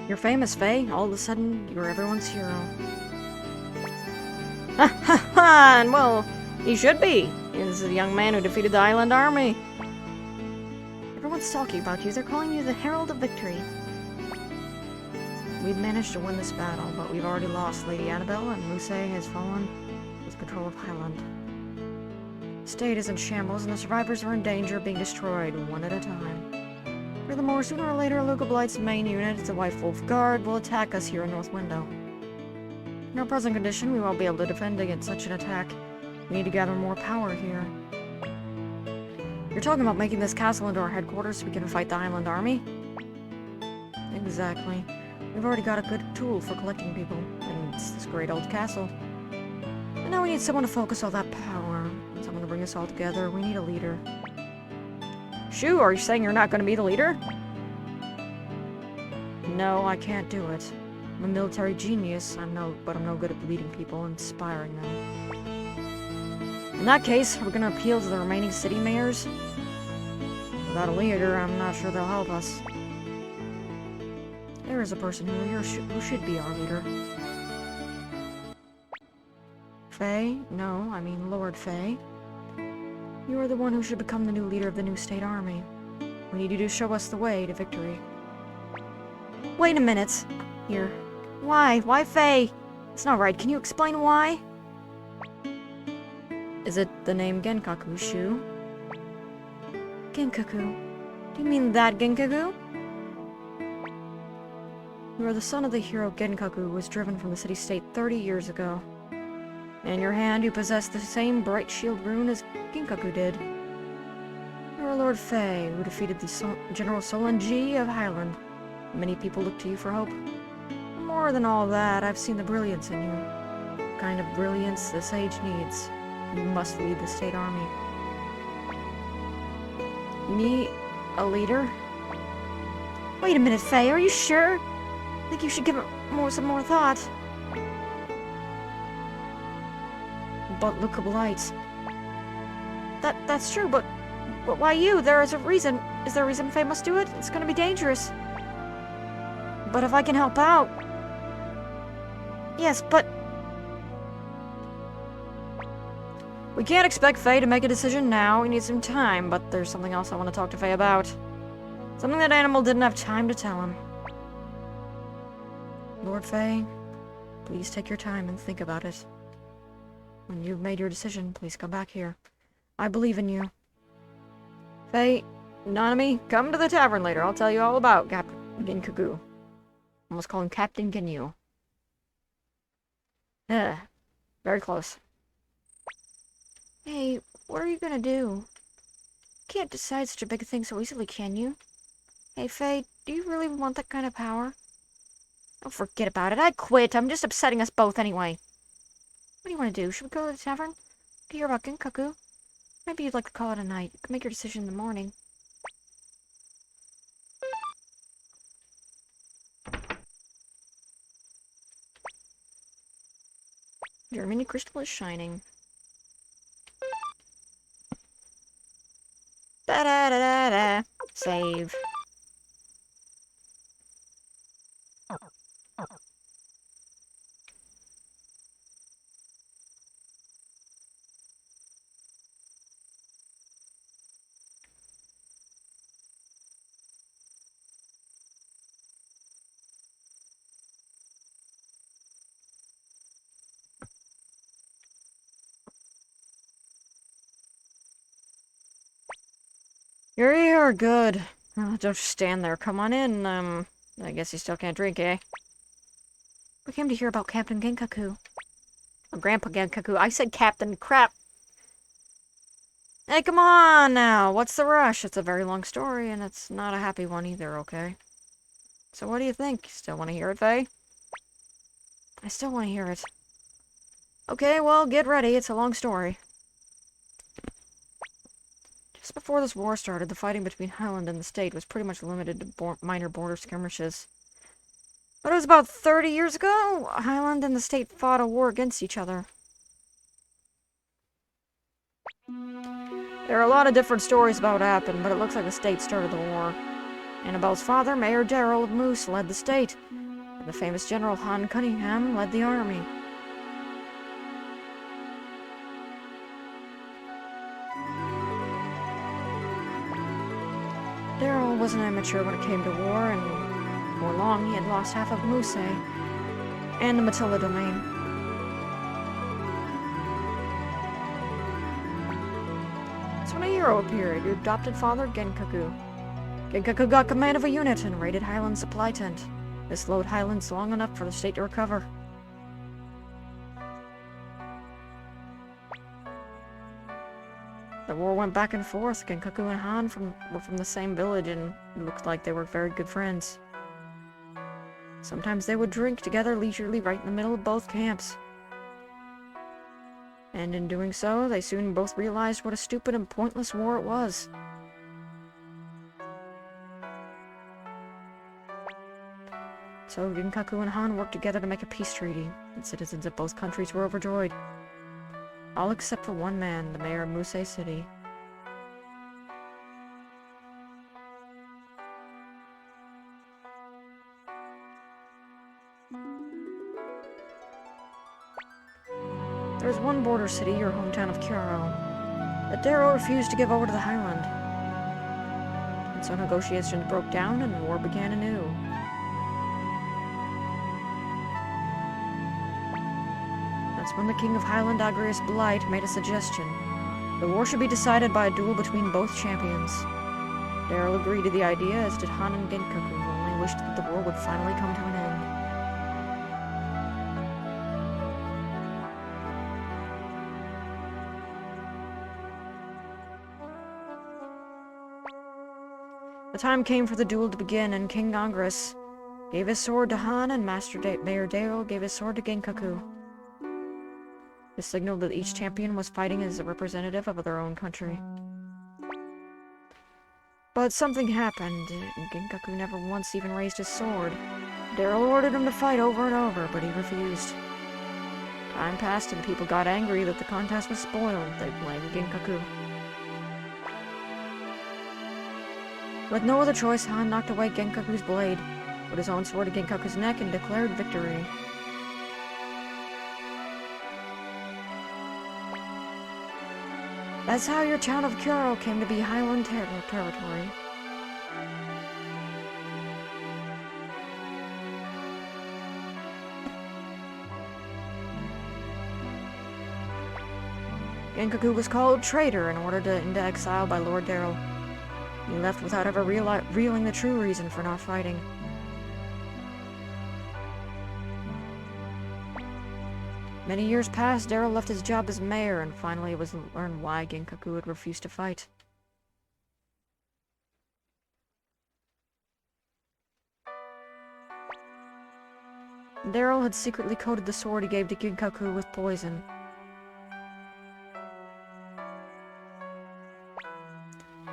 You're famous, Faye. All of a sudden, you're everyone's hero. Ha ha ha! And well, he should be. He's the young man who defeated the island army. Everyone's talking about you. They're calling you the Herald of Victory. We've managed to win this battle, but we've already lost. Lady Annabelle and Luce has fallen with control of Highland. The state is in shambles, and the survivors are in danger of being destroyed, one at a time. Furthermore, sooner or later, Luca Blight's main unit, the White Wolf Guard, will attack us here in North Window. In our present condition, we won't be able to defend against such an attack. We need to gather more power here. You're talking about making this castle into our headquarters so we can fight the Island Army? Exactly. We've already got a good tool for collecting people, and it's this great old castle. And now we need someone to focus all that power. Someone to bring us all together. We need a leader. Shoo, are you saying you're not going to be the leader? No, I can't do it. I'm a military genius, but I'm no good at leading people and inspiring them. In that case, we're going to appeal to the remaining city mayors. Without a leader, I'm not sure they'll help us. There is a person who should be our leader. Faye? No, I mean Lord Faye. You are the one who should become the new leader of the new state army. We need you to show us the way to victory. Wait a minute. Here. Why? Why Faye? It's not right. Can you explain why? Is it the name Genkaku, Shu? Genkaku? Do you mean that Genkaku? You are the son of the hero Genkaku who was driven from the city-state 30 years ago. In your hand, you possess the same bright shield rune as Genkaku did. You are Lord Faye, who defeated the General Solon G of Highland. Many people look to you for hope. More than all that, I've seen the brilliance in you. The kind of brilliance this age needs. You must lead the state army. Me? A leader? Wait a minute, Faye, are you sure? I think you should give it some more thought. But Luca Blight. That's true, but why you? There is a reason. Is there a reason Faye must do it? It's gonna be dangerous. But if I can help out... Yes, but... We can't expect Faye to make a decision now. We need some time, but there's something else I want to talk to Faye about. Something that Animal didn't have time to tell him. Lord Faye, please take your time and think about it. When you've made your decision, please come back here. I believe in you. Faye, Nanami, come to the tavern later. I'll tell you all about Captain Genkaku. Almost call him Captain Ginyu. Very close. Hey, what are you gonna do? You can't decide such a big thing so easily, can you? Hey, Faye, do you really want that kind of power? Oh, forget about it. I quit. I'm just upsetting us both anyway. What do you want to do? Should we go to the tavern? To hear about Genkaku? Maybe you'd like to call it a night. You can make your decision in the morning. Your mini crystal is shining. Da-da-da-da-da. Save. You're here, good. Oh, don't just stand there. Come on in. I guess you still can't drink, eh? We came to hear about Captain Genkaku. Oh, Grandpa Genkaku. I said Captain. Crap. Hey, come on now. What's the rush? It's a very long story, and it's not a happy one either, okay? So what do you think? Still want to hear it, Faye? I still want to hear it. Okay, well, get ready. It's a long story. Just before this war started, the fighting between Highland and the state was pretty much limited to minor border skirmishes. But it was about 30 years ago, Highland and the state fought a war against each other. There are a lot of different stories about what happened, but it looks like the state started the war. Annabelle's father, Mayor Darrell of Moose, led the state, and the famous General Han Cunningham led the army. Darrell was an amateur when it came to war, and before long he had lost half of Moose and the Matilda domain. So when a hero appeared, your adopted father, Genkaku. Genkaku got command of a unit and raided Highland's supply tent. This slowed Highlands long enough for the state to recover. The war went back and forth. Genkaku and Han were from the same village, and it looked like they were very good friends. Sometimes they would drink together leisurely right in the middle of both camps. And in doing so, they soon both realized what a stupid and pointless war it was. So Genkaku and Han worked together to make a peace treaty, and citizens of both countries were overjoyed. All except for one man, the mayor of Musei City. There was one border city, your hometown of Kyoto, that Darrow refused to give over to the Highland. And so negotiations broke down and the war began anew. That's when the king of Highland, Agrius Blight, made a suggestion. The war should be decided by a duel between both champions. Darrell agreed to the idea, as did Han and Genkaku, who only wished that the war would finally come to an end. The time came for the duel to begin, and King Agrius gave his sword to Han, and Mayor Darrell gave his sword to Genkaku. This signaled that each champion was fighting as a representative of their own country. But something happened, and Genkaku never once even raised his sword. Darrell ordered him to fight over and over, but he refused. Time passed and people got angry that the contest was spoiled. They blamed Genkaku. With no other choice, Han knocked away Genkaku's blade, put his own sword to Genkaku's neck, and declared victory. That's how your town of Kyoto came to be Highland territory. Genkaku was called traitor and ordered into exile by Lord Darrell. He left without ever revealing the true reason for not fighting. Many years passed. Darrell left his job as mayor, and finally it was learned why Genkaku had refused to fight. Darrell had secretly coated the sword he gave to Genkaku with poison.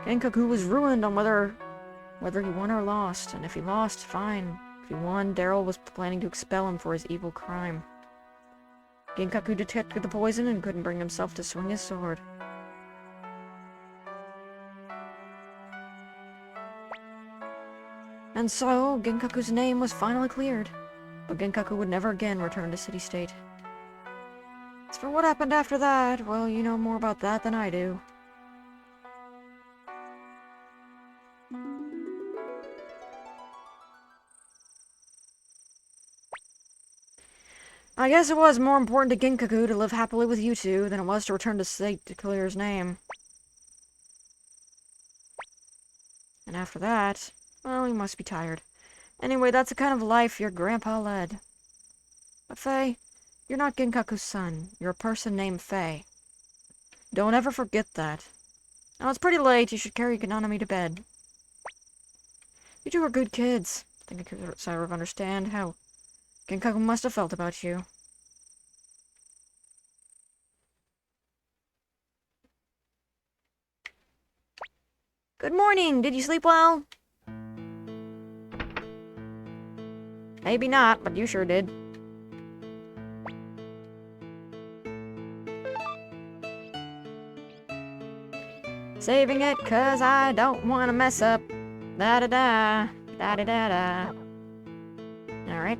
Genkaku was ruined on whether he won or lost, and if he lost, fine. If he won, Darrell was planning to expel him for his evil crime. Genkaku detected the poison and couldn't bring himself to swing his sword. And so, Genkaku's name was finally cleared, but Genkaku would never again return to city-state. As for what happened after that, well, you know more about that than I do. I guess it was more important to Genkaku to live happily with you two than it was to return to state to clear his name. And after that, well, he must be tired. Anyway, that's the kind of life your grandpa led. But Faye, you're not Genkaku's son. You're a person named Faye. Don't ever forget that. Now, it's pretty late. You should carry Konami to bed. You two are good kids. I think I could sort of understand how Genkaku must have felt about you. Good morning! Did you sleep well? Maybe not, but you sure did. Saving it 'cause I don't want to mess up Da-da-da. Da-da-da-da. Alright.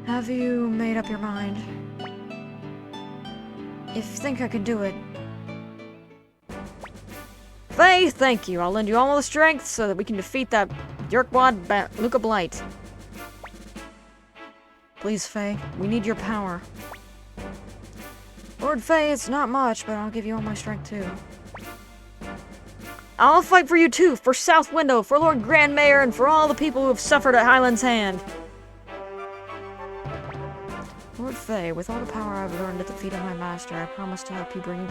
Have you made up your mind? If you think I can do it. Faye, thank you. I'll lend you all the strength so that we can defeat that jerkwad Luca Blight. Please, Faye, we need your power. Lord Faye, it's not much, but I'll give you all my strength too. I'll fight for you too, for South Window, for Lord Grand Mayor, and for all the people who have suffered at Highland's hand. Lord Faye, with all the power I've learned at the feet of my master, I promise to help you bring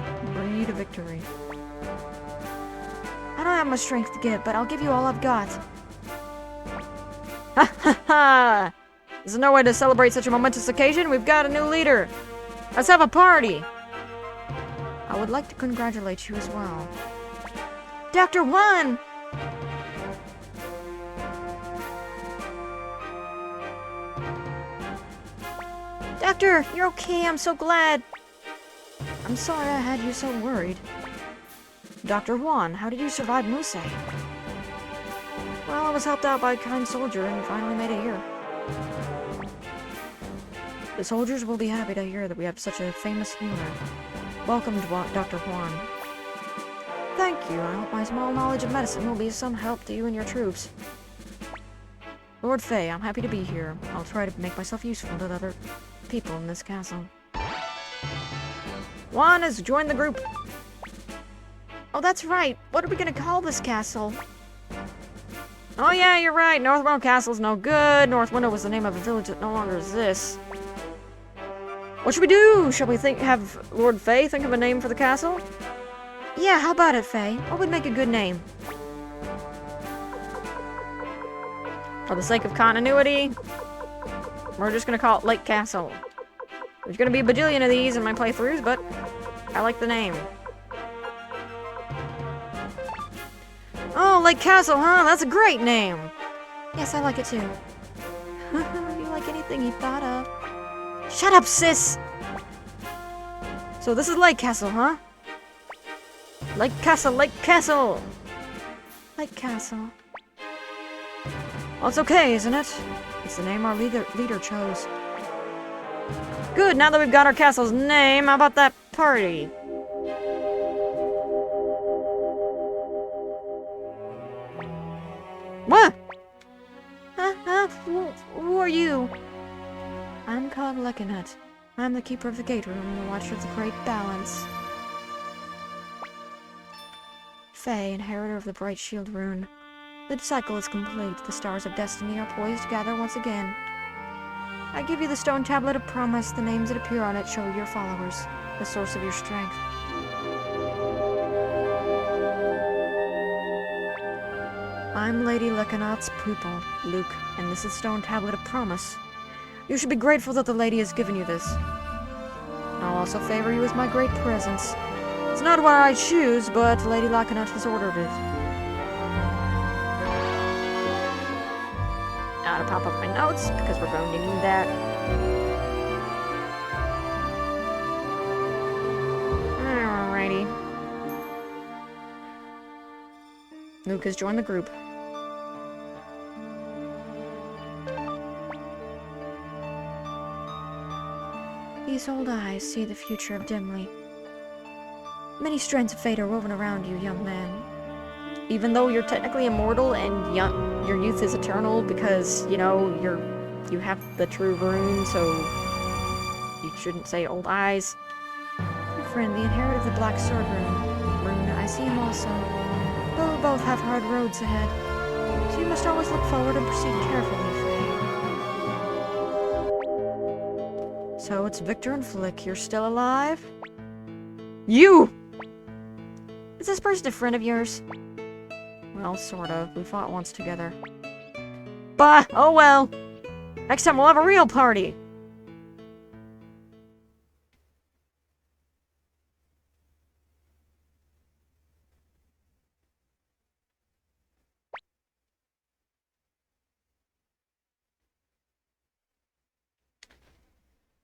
you to victory. I don't have much strength to give, but I'll give you all I've got. Ha ha ha! There's no way to celebrate such a momentous occasion. We've got a new leader. Let's have a party. I would like to congratulate you as well. Dr. Juan! Doctor, you're okay. I'm so glad. I'm sorry I had you so worried. Dr. Juan, how did you survive Muse? Well, I was helped out by a kind soldier and finally made it here. The soldiers will be happy to hear that we have such a famous healer. Welcome, Dr. Juan. Thank you. I hope my small knowledge of medicine will be some help to you and your troops. Lord Faye, I'm happy to be here. I'll try to make myself useful to the other people in this castle. Juan has joined the group. Oh, that's right. What are we gonna call this castle? Oh yeah, you're right. North Window Castle's no good. North Window was the name of a village that no longer exists. What should we do? Shall we have Lord Faye think of a name for the castle? Yeah, how about it, Faye? What would make a good name? For the sake of continuity, we're just gonna call it Lake Castle. There's gonna be a bajillion of these in my playthroughs, but I like the name. Oh, Lake Castle, huh? That's a great name! Yes, I like it too. You like anything you thought of? Shut up, sis! So this is Lake Castle, huh? Lake Castle, Lake Castle! Lake Castle. Well, it's okay, isn't it? It's the name our leader chose. Good, now that we've got our castle's name, how about that party? What? Who are you? I'm called Lecanut. I'm the keeper of the gate room and the watcher of the great balance. Faye, inheritor of the bright shield rune. The cycle is complete. The stars of destiny are poised to gather once again. I give you the stone tablet of promise. The names that appear on it show your followers, the source of your strength. I'm Lady Lecanut's pupil, Luke, and this is Stone Tablet of Promise. You should be grateful that the lady has given you this. I'll also favor you with my great presence. It's not what I choose, but Lady Lecanut has ordered it. Now to pop up my notes, because we're going to need that. Alrighty. Luke has joined the group. These old eyes see the future dimly. Many strands of fate are woven around you, young man. Even though you're technically immortal and your youth is eternal because, you know, you have the true rune, so you shouldn't say old eyes. Your friend, the inheritor of the Black Sword rune, I see him also. But we both have hard roads ahead, so you must always look forward and proceed carefully, Faye. So it's Victor and Flick. You're still alive? You! Is this person a friend of yours? Well, sort of. We fought once together. Bah! Oh well! Next time we'll have a real party!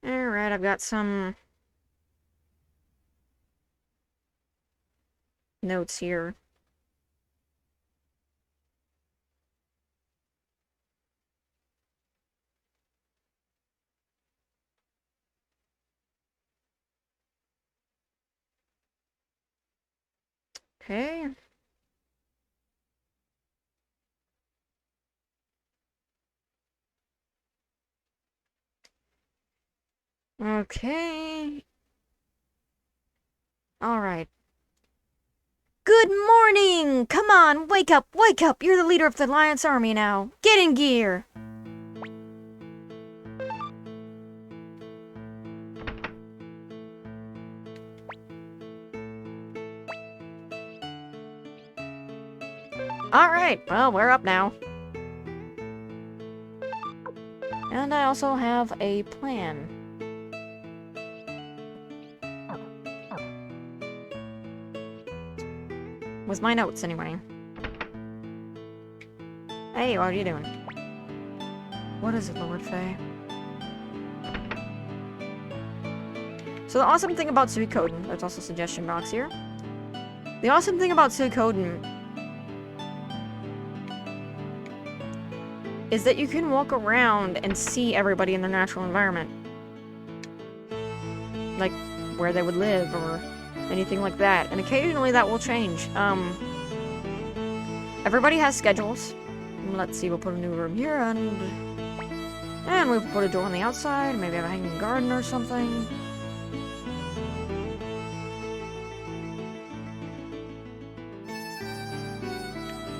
Alright, I've got some notes here. Okay. Okay. Alright. Good morning! Come on, wake up, wake up! You're the leader of the Alliance Army now. Get in gear! Alright, well, we're up now. And I also have a plan. With my notes, anyway. Hey, what are you doing? What is it, Lord Faye? So the awesome thing about Suikoden, there's also a suggestion box here. The awesome thing about Suikoden is that you can walk around and see everybody in their natural environment. Like, where they would live, or anything like that. And occasionally that will change. Everybody has schedules. Let's see, we'll put a new room here, and we'll put a door on the outside, maybe have a hanging garden or something.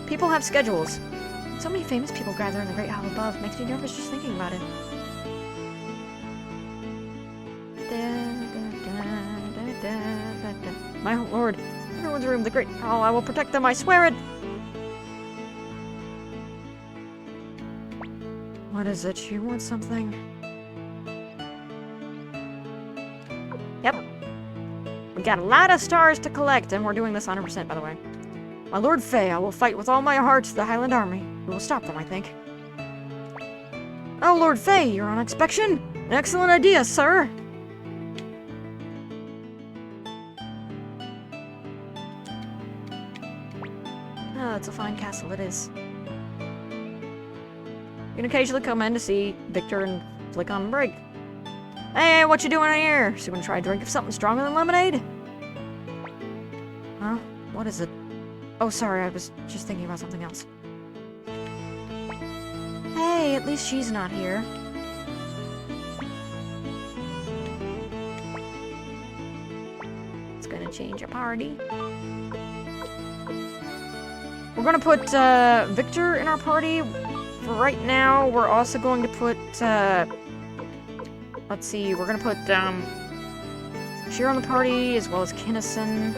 People have schedules. So many famous people gather in the Great Hall above. Makes me nervous just thinking about it. My lord, everyone's room, the Great Hall. I will protect them, I swear it! What is it? You want something? Yep. We got a lot of stars to collect, and we're doing this 100%, by the way. My Lord Faye, I will fight with all my heart the Highland Army. We will stop them, I think. Oh, Lord Faye, you're on inspection? An excellent idea, sir! Ah, it's a fine castle, it is. You can occasionally come in to see Victor and flick on break. Hey, what you doing in here? So you wanna try a drink of something stronger than lemonade? Huh? What is it? Oh, sorry, I was just thinking about something else. Hey, at least she's not here. It's gonna change a party. We're gonna put, Victor in our party. For right now, we're also going to put, let's see, we're gonna put, Sheer on the party, as well as Kinnison.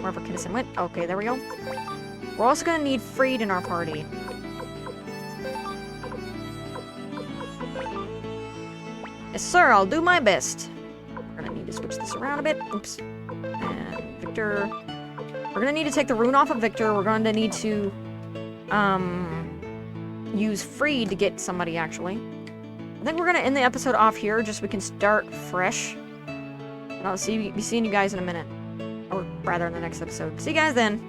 Wherever Kinnison went. Okay, there we go. We're also gonna need Freed in our party. Yes, sir, I'll do my best. We're gonna need to switch this around a bit. Oops. And Victor. We're gonna need to take the rune off of Victor. We're going to need to, use Freed to get somebody, actually. I think we're gonna end the episode off here, just so we can start fresh. And I'll be seeing you guys in a minute. Or rather, in the next episode. See you guys then.